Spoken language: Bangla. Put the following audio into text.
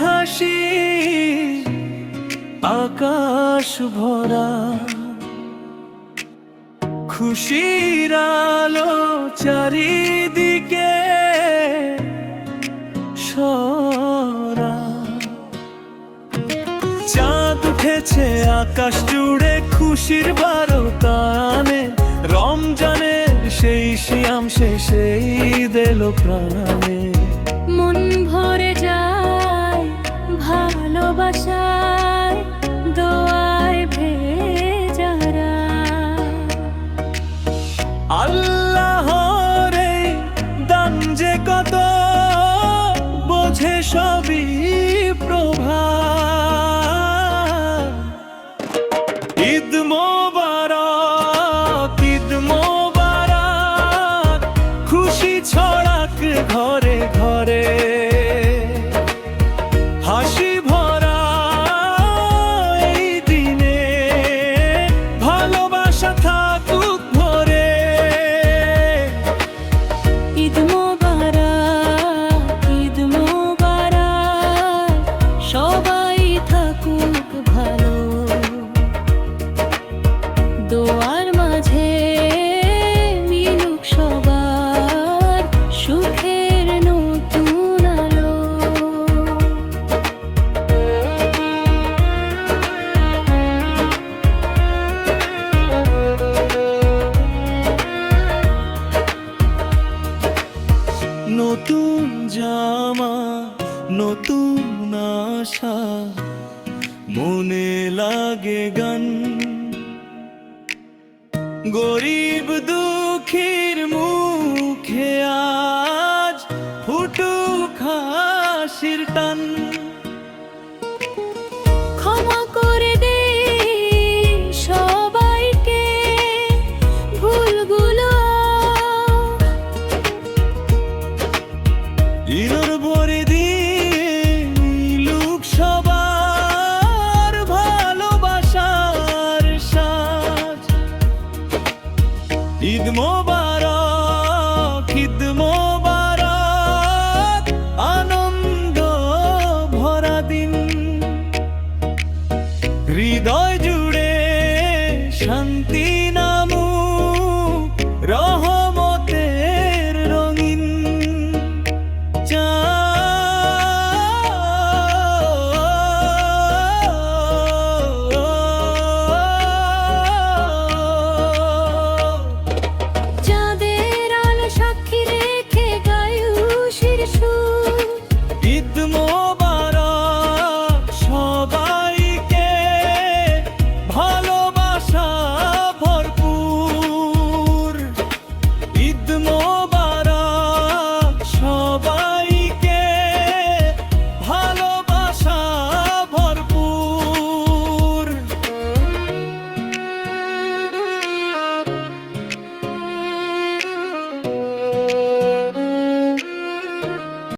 হাসি আকাশ ভরা, খুশির আলো চারিদিকে সরা। চাঁদ উঠেছে আকাশ জুড়ে খুশির বারতানে, রমজানের সেই শিয়াম শেষেই দিল প্রাণে। মন ভরে যায় ভালোবাসায়, দোয়ায় ভেজারা। আল্লাহর এই দান যে কত, বোঝে সবই প্রভাত। ঈদ মোবারক, ঈদ মোবারক, খুশি ছড়াক ঘরে ঘরে, হাসি ভরা এই দিনে, ভালোবাসা থাকুক ভরে। ঈদ মোবারক, ঈদ মোবারক, সবাই থাকুক ভালো। দোয়ার মাঝে মিলুক সবার সুখের নতুন আলো। নতুন জামা, নতুন আশা, মনে লাগে গান। গরিব দুঃখীর মুখে আজ ফুটুক হাসির টান।